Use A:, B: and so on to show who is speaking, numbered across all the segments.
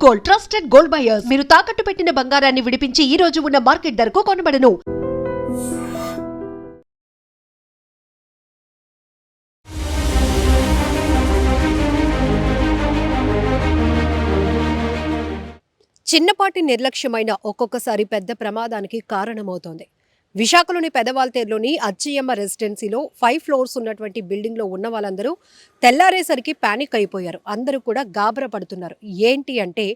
A: Gold, trusted gold buyers. మీరు తాకట్టు పెట్టిన బంగారాన్ని విడిపించి ఈ రోజు ఉన్న మార్కెట్ ధరకు కొనబడను.
B: చిన్నపాటి నిర్లక్ష్యమైన ఒక్కొక్కసారి పెద్ద ప్రమాదానికి కారణమవుతోంది. విశాఖలోని పెదవాల్తేరులోని అచ్చయ్యమ్మ రెసిడెన్సీలో 5 ఫ్లోర్స్ ఉన్నటువంటి బిల్డింగ్లో ఉన్న వాళ్ళందరూ తెల్లారేసరికి పానిక్ అయిపోయారు. అందరూ కూడా గాబరా పడుతున్నారు. ఏంటి అంటే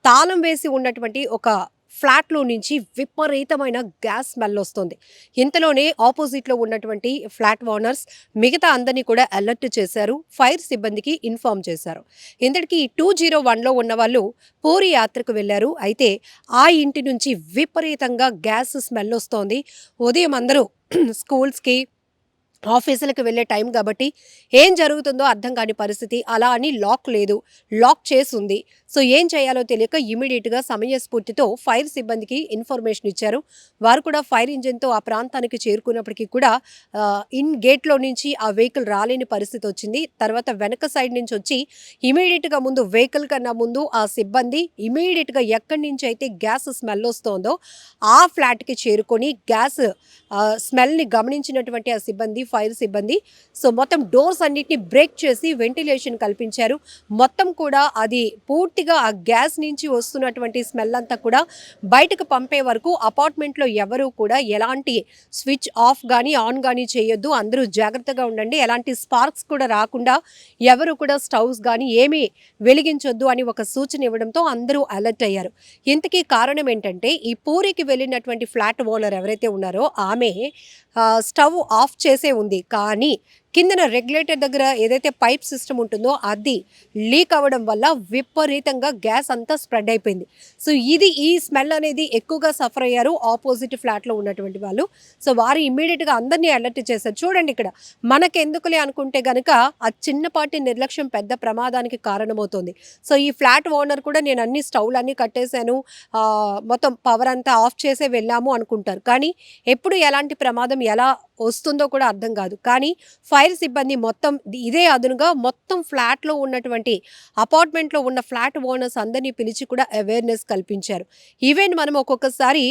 B: తాళం వేసి ఉన్నటువంటి ఒక ఫ్లాట్లో నుంచి విపరీతమైన గ్యాస్ స్మెల్ వస్తుంది. ఇంతలోనే ఆపోజిట్లో ఉన్నటువంటి ఫ్లాట్ ఓనర్స్ మిగతా అందరినీ కూడా అలర్ట్ చేశారు. ఫైర్ సిబ్బందికి ఇన్ఫార్మ్ చేశారు. ఇంతటికి 201లో ఉన్న వాళ్ళు పూరి యాత్రకు వెళ్ళారు. అయితే ఆ ఇంటి నుంచి విపరీతంగా గ్యాస్ స్మెల్ వస్తోంది. ఉదయం అందరూ స్కూల్స్కి ఆఫీసులకు వెళ్ళే టైం కాబట్టి ఏం జరుగుతుందో అర్థం కాని పరిస్థితి. అలా అని లాక్ లేదు, లాక్ చేసుంది. సో ఏం చేయాలో తెలియక ఇమీడియట్గా సమయస్ఫూర్తితో ఫైర్ సిబ్బందికి ఇన్ఫర్మేషన్ ఇచ్చారు. వారు కూడా ఫైర్ ఇంజిన్తో ఆ ప్రాంతానికి చేరుకున్నప్పటికీ కూడా ఇన్ గేట్లో నుంచి ఆ వెహికల్ రాలేని పరిస్థితి వచ్చింది. తర్వాత వెనక సైడ్ నుంచి వచ్చి ఇమీడియట్గా ముందు వెహికల్ కన్నా ముందు ఆ సిబ్బంది ఇమీడియట్గా ఎక్కడి నుంచి అయితే గ్యాస్ స్మెల్ వస్తుందో ఆ ఫ్లాట్కి చేరుకొని గ్యాస్ స్మెల్ని గమనించినటువంటి ఆ సిబ్బంది, ఫైర్ సిబ్బంది సో మొత్తం డోర్స్ అన్నిటిని బ్రేక్ చేసి వెంటిలేషన్ కల్పించారు. మొత్తం కూడా అది పూర్తిగా ఆ గ్యాస్ నుంచి వస్తున్నటువంటి స్మెల్ అంతా కూడా బయటకు పంపే వరకు అపార్ట్మెంట్లో ఎవరు కూడా ఎలాంటి స్విచ్ ఆఫ్ కానీ ఆన్ కానీ చేయొద్దు, అందరూ జాగ్రత్తగా ఉండండి, ఎలాంటి స్పార్క్స్ కూడా రాకుండా ఎవరు కూడా స్టవ్స్ కానీ ఏమీ వెలిగించొద్దు అని ఒక సూచన ఇవ్వడంతో అందరూ అలర్ట్ అయ్యారు. ఇంతకీ కారణం ఏంటంటే ఈ పూరికి వెళ్ళినటువంటి ఫ్లాట్ ఓనర్ ఎవరైతే ఉన్నారో ఆమె స్టవ్ ఆఫ్ చేసే ఉంది, కానీ కిందన రెగ్యులేటర్ దగ్గర ఏదైతే పైప్ సిస్టమ్ ఉంటుందో అది లీక్ అవ్వడం వల్ల విపరీతంగా గ్యాస్ అంతా స్ప్రెడ్ అయిపోయింది. సో ఈ స్మెల్ అనేది ఎక్కువగా సఫర్ అయ్యారు ఆపోజిట్ ఫ్లాట్లో ఉన్నటువంటి వాళ్ళు. సో వారు ఇమ్మీడియట్గా అందరినీ అలర్ట్ చేశారు. చూడండి ఇక్కడ మనకెందుకులే అనుకుంటే కనుక ఆ చిన్నపాటి నిర్లక్ష్యం పెద్ద ప్రమాదానికి కారణమవుతుంది. సో ఈ ఫ్లాట్ ఓనర్ కూడా నేను అన్ని స్టవ్లన్నీ కట్టేశాను, మొత్తం పవర్ అంతా ఆఫ్ చేసే వెళ్ళాము అనుకుంటారు. కానీ ఎప్పుడు ఎలాంటి ప్రమాదం ఎలా వస్తుందో కూడా అర్థం కాదు. కానీ ఫైర్ సిబ్బంది మొత్తం ఇదే అదునుగా మొత్తం ఫ్లాట్లో ఉన్నటువంటి అపార్ట్మెంట్లో ఉన్న ఫ్లాట్ ఓనర్స్ అందరినీ పిలిచి కూడా అవేర్నెస్ కల్పించారు. ఈవెన్ మనం ఒక్కొక్కసారి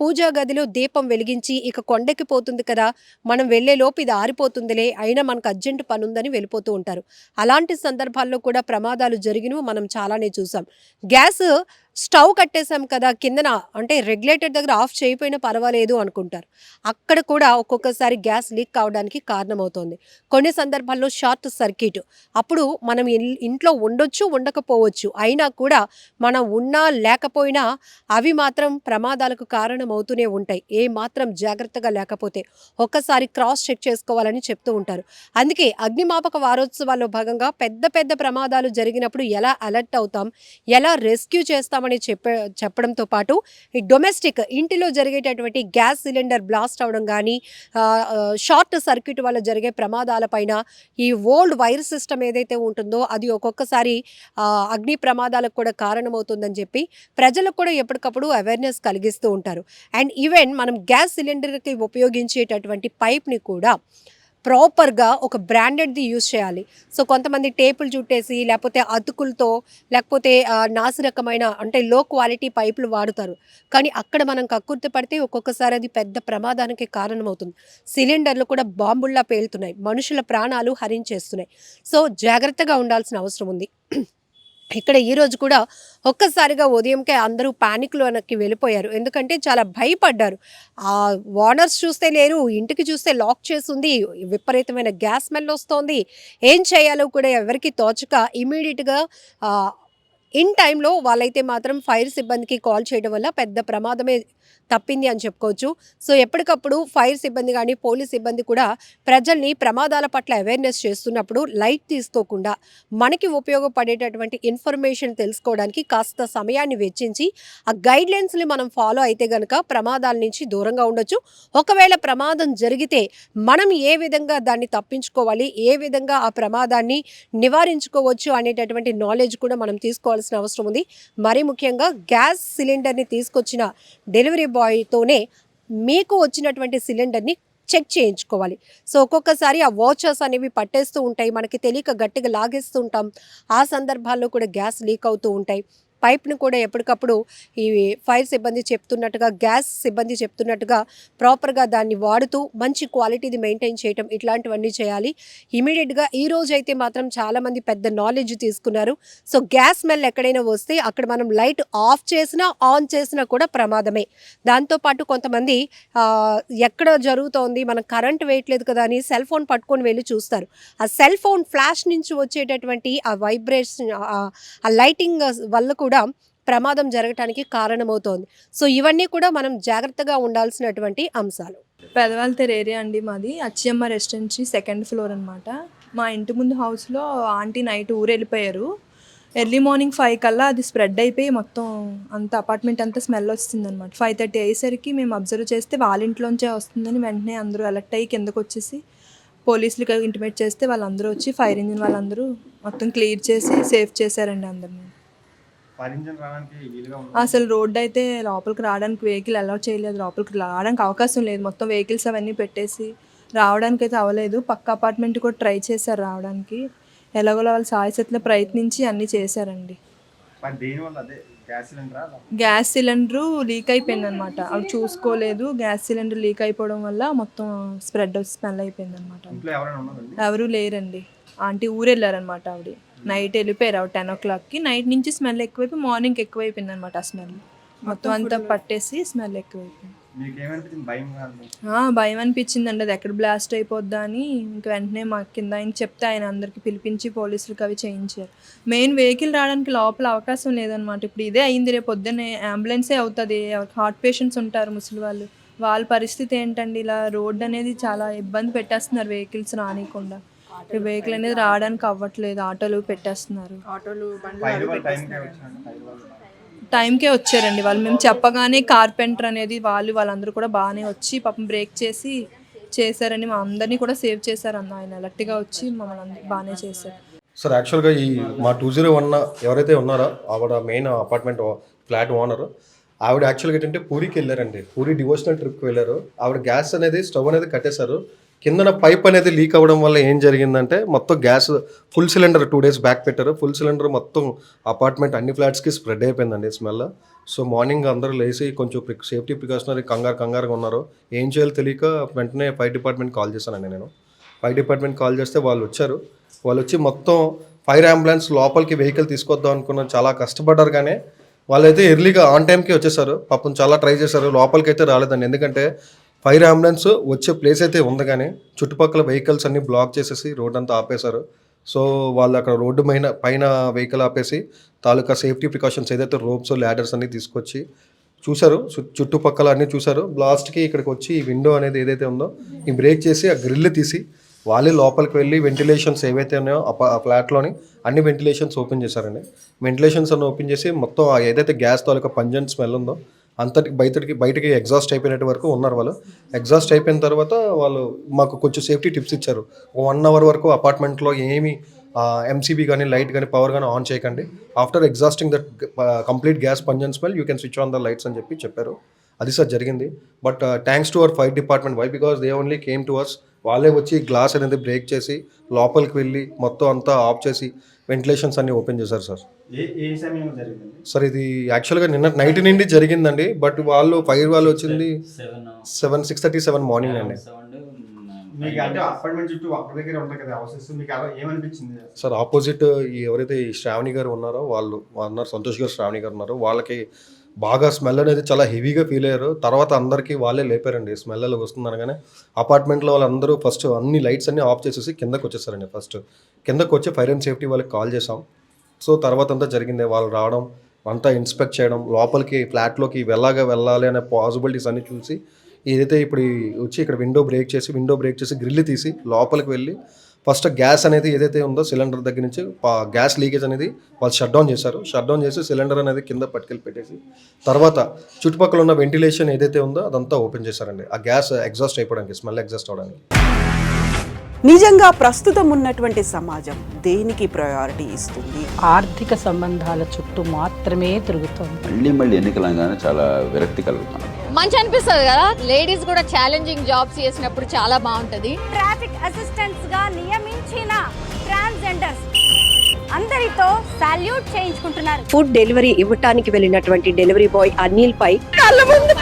B: పూజా గదిలో దీపం వెలిగించి ఇక కొండకి పోతుంది కదా, మనం వెళ్ళే లోపు ఇది ఆరిపోతుందిలే, అయినా మనకు అర్జెంట్ పని ఉందని వెళ్ళిపోతూ ఉంటారు. అలాంటి సందర్భాల్లో కూడా ప్రమాదాలు జరిగినవి మనం చాలానే చూసాం. గ్యాస్ స్టవ్ కట్టేసాం కదా, కిందన అంటే రెగ్యులేటర్ దగ్గర ఆఫ్ చేయకపోయినా పర్వాలేదు అనుకుంటారు. అక్కడ కూడా ఒక్కొక్కసారి గ్యాస్ లీక్ కావడానికి కారణమవుతుంది. కొన్ని సందర్భాల్లో షార్ట్ సర్క్యూట్, అప్పుడు మనం ఇంట్లో ఉండొచ్చు ఉండకపోవచ్చు, అయినా కూడా మనం ఉన్నా లేకపోయినా అవి మాత్రం ప్రమాదాలకు కారణమవుతూనే ఉంటాయి. ఏ మాత్రం జాగ్రత్తగా లేకపోతే ఒక్కసారి క్రాస్ చెక్ చేసుకోవాలని చెప్తూ ఉంటారు. అందుకే అగ్నిమాపక వారోత్సవాల్లో భాగంగా పెద్ద పెద్ద ప్రమాదాలు జరిగినప్పుడు ఎలా అలర్ట్ అవుతాం, ఎలా రెస్క్యూ చేస్తాం అని చెప్పడంతో పాటు ఈ డొమెస్టిక్ ఇంటిలో జరిగేటటువంటి గ్యాస్ సిలిండర్ బ్లాస్ట్ అవడం కానీ షార్ట్ సర్క్యూట్ వల్ల జరిగే ప్రమాదాలపైన ఈ ఓల్డ్ వైర్ సిస్టమ్ ఏదైతే ఉంటుందో అది ఒక్కొక్కసారి అగ్ని ప్రమాదాలకు కూడా కారణమవుతుందని చెప్పి ప్రజలకు కూడా ఎప్పటికప్పుడు అవేర్నెస్ కలిగిస్తూ ఉంటారు. అండ్ ఈవెన్ మనం గ్యాస్ సిలిండర్కి ఉపయోగించేటటువంటి పైప్ని కూడా ప్రాపర్గా ఒక బ్రాండెడ్ది యూజ్ చేయాలి. సో కొంతమంది టేపులు చుట్టేసి లేకపోతే అతుకులతో లేకపోతే నాసిరకమైన అంటే లో క్వాలిటీ పైపులు వాడుతారు. కానీ అక్కడ మనం కక్కుర్తి పడితే ఒక్కొక్కసారి అది పెద్ద ప్రమాదానికి కారణమవుతుంది. సిలిండర్లు కూడా బాంబుల్లా పేలుతున్నాయి, మనుషుల ప్రాణాలు హరించేస్తున్నాయి. సో జాగ్రత్తగా ఉండాల్సిన అవసరం ఉంది. ఇక్కడ ఈరోజు కూడా ఒక్కసారిగా ఉదయంకే అందరూ ప్యానిక్లోకి వెళ్ళిపోయారు. ఎందుకంటే చాలా భయపడ్డారు. ఆ ఓనర్స్ చూస్తే లేరు, ఇంటికి చూస్తే లాక్ చేసింది, విపరీతమైన గ్యాస్ స్మెల్ వస్తోంది, ఏం చేయాలో కూడా ఎవరికి తోచక ఇమీడియట్గా ఇన్ టైంలో వాళ్ళైతే మాత్రం ఫైర్ సిబ్బందికి కాల్ చేయడం వల్ల పెద్ద ప్రమాదమే తప్పింది అని చెప్పుకోవచ్చు. సో ఎప్పటికప్పుడు ఫైర్ సిబ్బంది కానీ పోలీస్ సిబ్బంది కూడా ప్రజల్ని ప్రమాదాల పట్ల అవేర్నెస్ చేస్తున్నప్పుడు లైట్ తీసుకోకుండా మనకి ఉపయోగపడేటటువంటి ఇన్ఫర్మేషన్ తెలుసుకోవడానికి కాస్త సమయాన్ని వెచ్చించి ఆ గైడ్లైన్స్ని మనం ఫాలో అయితే కనుక ప్రమాదాల నుంచి దూరంగా ఉండొచ్చు. ఒకవేళ ప్రమాదం జరిగితే మనం ఏ విధంగా దాన్ని తప్పించుకోవాలి, ఏ విధంగా ఆ ప్రమాదాన్ని నివారించుకోవచ్చు అనేటటువంటి నాలెడ్జ్ కూడా మనం తీసుకోవాల్సిన అవసరం ఉంది. మరీ ముఖ్యంగా గ్యాస్ సిలిండర్ని తీసుకొచ్చిన డెలివరీ బాయ్తోనే మీకు వచ్చినటువంటి సిలిండర్ని చెక్ చేయించుకోవాలి. సో ఒక్కొక్కసారి ఆ వాచర్స్ అనేవి పట్టేస్తూ ఉంటాయి, మనకి తెలియక గట్టిగా లాగేస్తూ ఉంటాం, ఆ సందర్భాల్లో కూడా గ్యాస్ లీక్ అవుతూ ఉంటాయి. పైప్ను కూడా ఎప్పటికప్పుడు ఈ ఫైర్ సిబ్బంది చెప్తున్నట్టుగా, గ్యాస్ సిబ్బంది చెప్తున్నట్టుగా ప్రాపర్గా దాన్ని వాడుతూ మంచి క్వాలిటీది మెయింటైన్ చేయటం ఇట్లాంటివన్నీ చేయాలి. ఇమీడియట్గా ఈ రోజైతే మాత్రం చాలామంది పెద్ద నాలెడ్జ్ తీసుకున్నారు. సో గ్యాస్ స్మెల్ ఎక్కడైనా వస్తే అక్కడ మనం లైట్ ఆఫ్ చేసినా ఆన్ చేసినా కూడా ప్రమాదమే. దాంతోపాటు కొంతమంది ఎక్కడ జరుగుతోంది, మనం కరెంట్ వేయట్లేదు కదా అని సెల్ ఫోన్ పట్టుకొని వెళ్ళి చూస్తారు. ఆ సెల్ ఫోన్ ఫ్లాష్ నుంచి వచ్చేటటువంటి ఆ వైబ్రేషన్, ఆ లైటింగ్ వల్ల కూడా ప్రమాదం జరగటానికి కారణమవుతోంది. సో ఇవన్నీ కూడా మనం జాగ్రత్తగా ఉండాల్సినటువంటి అంశాలు.
C: పెదవాళ్ళతేరు ఏరియా అండి మాది. అచ్చియమ్మ రెసిడెన్సీ 2nd ఫ్లోర్ అనమాట. మా ఇంటి ముందు హౌస్లో ఆంటీ నైట్ ఊరు వెళ్ళిపోయారు. ఎర్లీ మార్నింగ్ 5 కల్లా అది స్ప్రెడ్ అయిపోయి మొత్తం అంత అపార్ట్మెంట్ అంతా స్మెల్ వస్తుందన్నమాట. 5:30 అయ్యేసరికి మేము అబ్జర్వ్ చేస్తే వాళ్ళ ఇంట్లోంచే వస్తుందని వెంటనే అందరూ అలర్ట్ అయ్యి కిందకు వచ్చేసి పోలీసులకి ఇంటిమేట్ చేస్తే వాళ్ళందరూ వచ్చి ఫైర్ ఇంజిన్ వాళ్ళందరూ మొత్తం క్లియర్ చేసి సేఫ్ చేశారండి అందరినీ. అసలు రోడ్డు అయితే లోపలికి రావడానికి వెహికల్ అలౌ చేయలేదు, లోపలికి రావడానికి అవకాశం లేదు. మొత్తం వెహికల్స్ అవన్నీ పెట్టేసి రావడానికి అయితే అవ్వలేదు. పక్క అపార్ట్మెంట్ కూడా ట్రై చేశారు రావడానికి. ఎలాగోలా వాళ్ళు సాయశక్తిలో ప్రయత్నించి అన్నీ చేశారండి. గ్యాస్ సిలిండరు లీక్ అయిపోయింది అనమాట. అవి చూసుకోలేదు. గ్యాస్ సిలిండర్ లీక్ అయిపోవడం వల్ల మొత్తం స్మెల్ అయిపోయింది అనమాట. ఎవరు లేరండి. ఆంటీ ఊరు వెళ్ళారనమాట. ఆవిడ నైట్ వెళ్ళిపోయారు. ఆవిడ 10 o'clockకి. నైట్ నుంచి స్మెల్ ఎక్కువైపోయి మార్నింగ్ ఎక్కువైపోయింది అనమాట. ఆ స్మెల్ మొత్తం అంతా పట్టేసి స్మెల్ ఎక్కువైపోయింది. భయం అనిపించిందండి, అది ఎక్కడ బ్లాస్ట్ అయిపోద్దా అని. ఇంక వెంటనే మా కింద ఆయన చెప్తే ఆయన అందరికి పిలిపించి పోలీసులకు అవి చేయించారు. మెయిన్ వెహికల్ రావడానికి లోపల అవకాశం లేదనమాట. ఇప్పుడు ఇదే అయింది, రేపు పొద్దున్నే అంబులెన్సే అవుతుంది. హార్ట్ పేషెంట్స్ ఉంటారు, ముసలి వాళ్ళు, వాళ్ళ పరిస్థితి ఏంటండి? ఇలా రోడ్డు అనేది చాలా ఇబ్బంది పెట్టేస్తున్నారు వెహికల్స్ రానికుండా. వెహికల్ అనేది రావడానికి అవ్వట్లేదు, ఆటోలు పెట్టేస్తున్నారు. టైంకే వచ్చారండి వాళ్ళు. మేము చెప్పగానే కార్పెంటర్ అనేది వాళ్ళందరూ కూడా బాగానే వచ్చి పాపం బ్రేక్ చేసి చేశారని మా అందరినీ కూడా సేవ్ చేశారు అన్న. ఆయన అలర్ట్గా వచ్చి మమ్మల్ని అందరూ బాగానే చేశారు.
D: సార్ యాక్చువల్గా ఈ మా 201 ఎవరైతే ఉన్నారో ఆవిడ మెయిన్ అపార్ట్మెంట్ ఫ్లాట్ ఓనర్, ఆవిడ యాక్చువల్గా ఏంటంటే పూరికి వెళ్ళారండి. పూరి డివోషనల్ ట్రిప్కి వెళ్ళారు. ఆవిడ గ్యాస్ అనేది స్టవ్ అనేది కట్టేశారు. కిందన పైప్ అనేది లీక్ అవ్వడం వల్ల ఏం జరిగిందంటే మొత్తం gas full cylinder 2 days back పెట్టారు. ఫుల్ సిలిండర్ మొత్తం అపార్ట్మెంట్ అన్ని ఫ్లాట్స్కి స్ప్రెడ్ అయిపోయిందండి స్మెల్. సో మార్నింగ్ అందరూ లేచి కొంచెం సేఫ్టీ ప్రికాషనరీ కంగారుగా ఉన్నారు. ఏం చేయాలో తెలియక వెంటనే ఫైర్ డిపార్ట్మెంట్ కాల్ చేశానండి నేను. ఫైర్ డిపార్ట్మెంట్ కాల్ చేస్తే వాళ్ళు వచ్చారు. వాళ్ళు వచ్చి మొత్తం ఫైర్ అంబులెన్స్ లోపలికి వెహికల్ తీసుకొద్దాం అనుకున్నారు. చాలా కష్టపడ్డారు, కానీ వాళ్ళైతే ఎర్లీగా ఆన్ టైంకి వచ్చేసారు. పాపం చాలా ట్రై చేశారు, లోపలికి అయితే రాలేదండి. ఎందుకంటే ఫైర్ అంబులెన్స్ వచ్చే ప్లేస్ అయితే ఉంది, కానీ చుట్టుపక్కల వెహికల్స్ అన్నీ బ్లాక్ చేసేసి రోడ్ అంతా ఆపేశారు. సో వాళ్ళు అక్కడ రోడ్డు పైన వెహికల్ ఆపేసి తాలూకా సేఫ్టీ ప్రికాషన్స్ ఏదైతే రోప్స్ ల్యాడర్స్ అన్నీ తీసుకొచ్చి చూశారు. చుట్టుపక్కల అన్నీ చూశారు. లాస్ట్కి ఇక్కడికి వచ్చి ఈ విండో అనేది ఏదైతే ఉందో ఈ బ్రేక్ చేసి ఆ గ్రిల్ తీసి వాళ్ళే లోపలికి వెళ్ళి వెంటిలేషన్స్ ఏవైతే ఉన్నాయో ఆ ఫ్లాట్లోని అన్ని వెంటిలేషన్స్ ఓపెన్ చేశారండి. వెంటిలేషన్స్ అన్నీ ఓపెన్ చేసి మొత్తం ఏదైతే గ్యాస్ తాలూకా పంజెంట్ స్మెల్ ఉందో అంతటికి బయటకి ఎగ్జాస్ట్ అయిపోయినట్టు వరకు ఉన్నారు వాళ్ళు. ఎగ్జాస్ట్ అయిపోయిన తర్వాత వాళ్ళు మాకు కొంచెం సేఫ్టీ టిప్స్ ఇచ్చారు. 1 hour వరకు అపార్ట్మెంట్లో ఏమీ ఎంసీబీ కానీ లైట్ కానీ పవర్ కానీ ఆన్ చేయకండి. After exhausting that complete gas pungent smell you can switch on the lights అని చెప్పారు. అది సార్ జరిగింది. But thanks to our fire department. Why? Because they only came to us. వాళ్ళే వచ్చి గ్లాస్ అనేది బ్రేక్ చేసి లోపలికి వెళ్ళి మొత్తం అంతా ఆఫ్ చేసి వెంటిలేషన్స్ అన్ని ఓపెన్ చేశారు సార్. సార్ ఇది యాక్చువల్గా నిన్న నైట్ నుండి జరిగిందండి. బట్ ఫైర్ వాళ్ళు వచ్చింది 6:37 మార్నింగ్ అండి. సార్ ఆపోజిట్ ఎవరైతే శ్రావణి గారు ఉన్నారో వాళ్ళు అన్నారు, సంతోష్ గారు శ్రావణి గారు ఉన్నారు, వాళ్ళకి బాగా స్మెల్ అనేది చాలా హెవీగా ఫీల్ అయ్యారు. తర్వాత అందరికీ వాళ్ళే లేపారండి. స్మెల్ అలా వస్తుంది అనగానే అపార్ట్మెంట్లో వాళ్ళందరూ ఫస్ట్ అన్ని లైట్స్ అన్ని ఆఫ్ చేసేసి కిందకు వచ్చేసారండి. ఫస్ట్ కిందకు వచ్చి ఫైర్ అండ్ సేఫ్టీ వాళ్ళకి కాల్ చేసాం. సో తర్వాత అంతా జరిగింది. వాళ్ళు రావడం, అంతా ఇన్స్పెక్ట్ చేయడం, లోపలికి ఫ్లాట్లోకి వెళ్ళాలి అనే పాసిబిలిటీస్ అన్ని చూసి ఏదైతే ఇప్పుడు వచ్చి ఇక్కడ విండో బ్రేక్ చేసి గ్రిల్ తీసి లోపలికి వెళ్ళి ఫస్ట్ గ్యాస్ అనేది ఏదైతే ఉందో సిలిండర్ దగ్గర నుంచి గ్యాస్ లీకేజ్ అనేది వాళ్ళు షట్ డౌన్ చేసి సిలిండర్ అనేది కింద పట్టుకెళ్ళి పెట్టేసి తర్వాత చుట్టుపక్కల ఉన్న వెంటిలేషన్ ఏదైతే ఉందో అదంతా ఓపెన్ చేశారండి. ఆ గ్యాస్ ఎగ్జాస్ట్ అయిపోవడానికి, స్మెల్ ఎగ్జాస్ట్ అవడానికి.
E: నిజంగా ప్రస్తుతం ఉన్నటువంటి సమాజం దేనికి ప్రయారిటీ ఇస్తుంది?
F: ఆర్థిక సంబంధాల చుట్టూ మాత్రమే తిరుగుతుంది.
G: మళ్ళీ ఎన్నికలంగానే చాలా విరక్తి కలుగుతాం.
H: మంచి అనిపిస్తుంది కదా, లేడీస్ కూడా ఛాలెంజింగ్ జాబ్స్ చేసినప్పుడు చాలా బాగుంటది.
I: ట్రాఫిక్ అసిస్టెంట్స్ గా నియమించిన ట్రాన్స్జెండర్స్ అందరితో సాల్యూట్ చేయించుకుంటున్నారు.
B: ఫుడ్ డెలివరీ ఇవ్వటానికి వెళ్ళినటువంటి డెలివరీ బాయ్ అనిల్ పై కళ్ళ ముందు